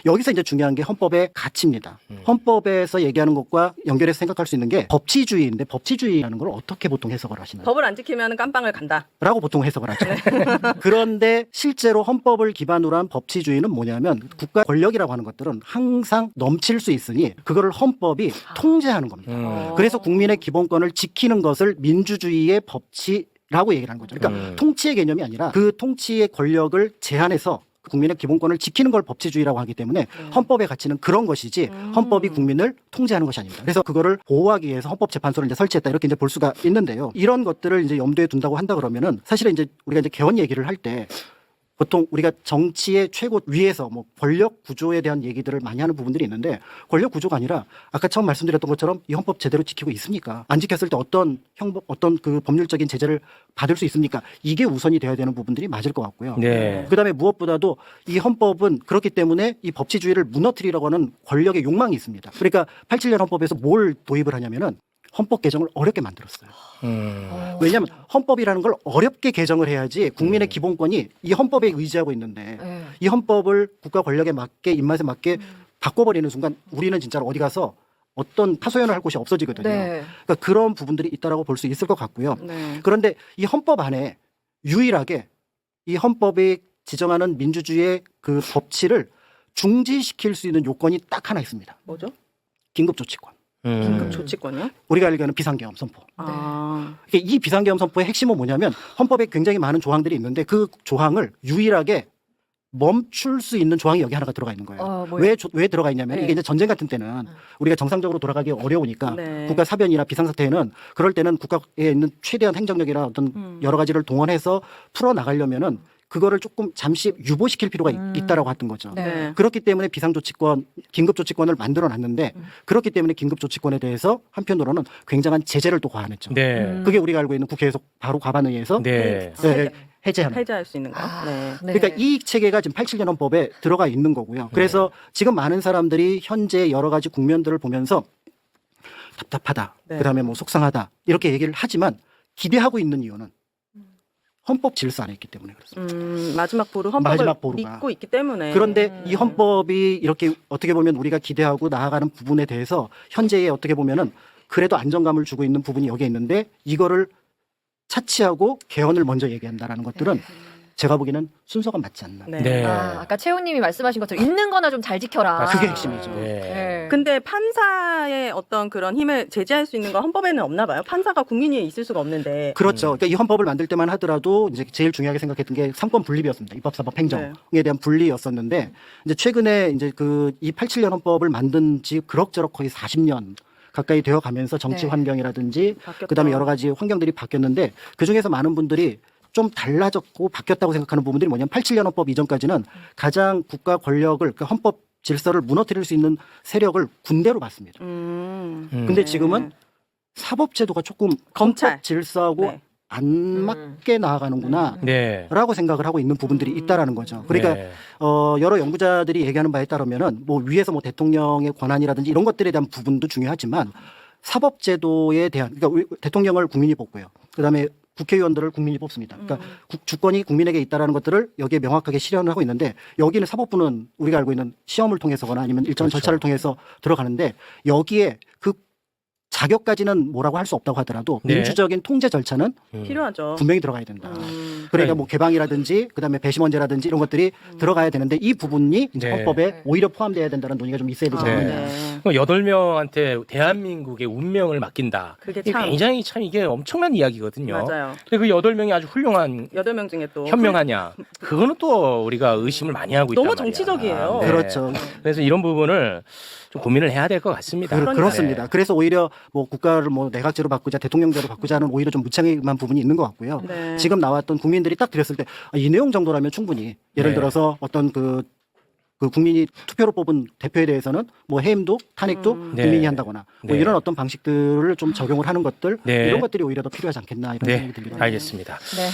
여기서 이제 중요한 게 헌법의 가치입니다. 헌법에서 얘기하는 것과 연결해서 생각할 수 있는 게 법치주의인데 법치주의라는 걸 어떻게 보통 해석을 하시나요? 법을 안 지키면 깜빵을 간다. 라고 보통 해석을 하죠. 그런데 실제로 헌법을 기반으로 한 법치주의는 뭐냐면 국가 권력이라고 하는 것들은 항상 넘칠 수 있으니 그거를 헌법이 통제하는 겁니다. 그래서 국민의 기본권을 지키는 것을 민주주의의 법치라고 얘기를 하는 거죠. 그러니까 통치의 개념이 아니라 그 통치의 권력을 제한해서 국민의 기본권을 지키는 걸 법치주의라고 하기 때문에 헌법의 가치는 그런 것이지 헌법이 국민을 통제하는 것이 아닙니다. 그래서 그거를 보호하기 위해서 헌법재판소를 이제 설치했다 이렇게 이제 볼 수가 있는데요. 이런 것들을 이제 염두에 둔다고 한다 그러면은 사실은 이제 우리가 이제 개헌 얘기를 할 때 보통 우리가 정치의 최고 위에서 뭐 권력 구조에 대한 얘기들을 많이 하는 부분들이 있는데 권력 구조가 아니라 아까 처음 말씀드렸던 것처럼 이 헌법 제대로 지키고 있습니까? 안 지켰을 때 어떤 어떤 그 법률적인 제재를 받을 수 있습니까? 이게 우선이 돼야 되는 부분들이 맞을 것 같고요. 네. 그다음에 무엇보다도 이 헌법은 그렇기 때문에 이 법치주의를 무너뜨리려고 하는 권력의 욕망이 있습니다. 그러니까 87년 헌법에서 뭘 도입을 하냐면은 헌법 개정을 어렵게 만들었어요. 왜냐하면 헌법이라는 걸 어렵게 개정을 해야지 국민의 기본권이 이 헌법에 의지하고 있는데 이 헌법을 국가 권력에 맞게 입맛에 맞게 바꿔버리는 순간 우리는 진짜로 어디 가서 어떤 하소연을 할 곳이 없어지거든요. 네. 그러니까 그런 부분들이 있다라고 볼 수 있을 것 같고요. 네. 그런데 이 헌법 안에 유일하게 이 헌법이 지정하는 민주주의의 그 법치를 중지시킬 수 있는 요건이 딱 하나 있습니다. 뭐죠? 긴급조치권. 긴급 조치권이요? 우리가 알기로는 비상계엄 선포. 아. 이 비상계엄 선포의 핵심은 뭐냐면 헌법에 굉장히 많은 조항들이 있는데 그 조항을 유일하게 멈출 수 있는 조항이 여기 하나가 들어가 있는 거예요. 왜 들어가 있냐면 네. 이게 이제 전쟁 같은 때는 우리가 정상적으로 돌아가기 어려우니까 네. 국가 사변이나 비상사태에는 그럴 때는 국가에 있는 최대한 행정력이나 어떤 여러 가지를 동원해서 풀어 나가려면은 그거를 조금 잠시 유보시킬 필요가 있다라고 했던 거죠. 네. 그렇기 때문에 비상조치권, 긴급조치권을 만들어놨는데 그렇기 때문에 긴급조치권에 대해서 한편으로는 굉장한 제재를 또 과한했죠. 네. 그게 우리가 알고 있는 국회에서 바로 과반에 의해서 네. 해제하는. 해제할 수 있는 거. 네. 네. 그러니까 이 체계가 지금 87년 헌법에 들어가 있는 거고요. 그래서 지금 많은 사람들이 현재 여러 가지 국면들을 보면서 답답하다, 네. 그다음에 뭐 속상하다 이렇게 얘기를 하지만 기대하고 있는 이유는 헌법 질서 안에 있기 때문에 그렇습니다. 마지막 보루 헌법을 마지막 보루가. 믿고 있기 때문에. 그런데 이 헌법이 이렇게 어떻게 보면 우리가 기대하고 나아가는 부분에 대해서 현재의 어떻게 보면은 그래도 안정감을 주고 있는 부분이 여기에 있는데 이거를 차치하고 개헌을 먼저 얘기한다라는 것들은 제가 보기에는 순서가 맞지 않나. 네. 네. 아까 최우님이 말씀하신 것처럼 있는 거나 좀 잘 지켜라. 그게 핵심이죠. 네. 네. 근데 판사의 어떤 그런 힘을 제재할 수 있는 건 헌법에는 없나 봐요. 판사가 국민위에 있을 수가 없는데. 그렇죠. 그러니까 이 헌법을 만들 때만 하더라도 이제 제일 중요하게 생각했던 게 삼권 분립이었습니다. 입법, 사법, 행정에 대한 분리였었는데 이제 최근에 이제 그 이 87년 헌법을 만든 지 그럭저럭 거의 40년 가까이 되어 가면서 정치 네. 환경이라든지 바뀌었다. 그다음에 여러 가지 환경들이 바뀌었는데 그 중에서 많은 분들이 좀 달라졌고 바뀌었다고 생각하는 부분들이 뭐냐면 87년 헌법 이전까지는 가장 국가 권력을 그러니까 헌법 질서를 무너뜨릴 수 있는 세력을 군대로 봤습니다. 근데 네. 지금은 사법제도가 조금 검찰. 헌법 질서하고 네. 안 맞게 나아가는구나. 네. 라고 생각을 하고 있는 부분들이 있다라는 거죠. 그러니까 네. 여러 연구자들이 얘기하는 바에 따르면은 뭐 위에서 뭐 대통령의 권한이라든지 이런 것들에 대한 부분도 중요하지만 사법제도에 대한 그러니까 우리 대통령을 국민이 뽑고요. 그다음에 국회의원들을 국민이 뽑습니다. 그러니까 주권이 국민에게 있다라는 것들을 여기에 명확하게 실현을 하고 있는데 여기는 사법부는 우리가 알고 있는 시험을 통해서거나 아니면 일정한 그렇죠. 절차를 통해서 들어가는데 여기에 그 자격까지는 뭐라고 할 수 없다고 하더라도 네. 민주적인 통제 절차는 필요하죠. 분명히 들어가야 된다. 음. 그러니까 뭐 개방이라든지 그다음에 배심원제라든지 이런 것들이 들어가야 되는데 이 부분이 이제 네. 헌법에 오히려 포함돼야 된다는 논의가 좀 있어야 되지 네. 않느냐. 네. 8명한테 대한민국의 운명을 맡긴다. 그게 이게 참 굉장히 참 이게 엄청난 이야기거든요. 맞아요. 근데 그 8명이 아주 훌륭한 8명 중에 또 현명하냐. 그거는 또 우리가 의심을 많이 하고 있단 너무 말이야. 정치적이에요. 네. 그렇죠. 그래서 이런 부분을 좀 고민을 해야 될 것 같습니다. 그렇습니다. 그래서 오히려 뭐 국가를 뭐 내각제로 바꾸자 대통령제로 바꾸자는 오히려 좀 무책임한 부분이 있는 것 같고요. 네. 지금 나왔던 국민들이 딱 들었을 때 이 내용 정도라면 충분히 예를 네. 들어서 어떤 그 국민이 투표로 뽑은 대표에 대해서는 뭐 해임도 탄핵도 네. 국민이 한다거나 뭐 네. 이런 어떤 방식들을 좀 적용을 하는 것들 네. 이런 것들이 오히려 더 필요하지 않겠나 이런 네, 생각이 듭니다. 알겠습니다. 네.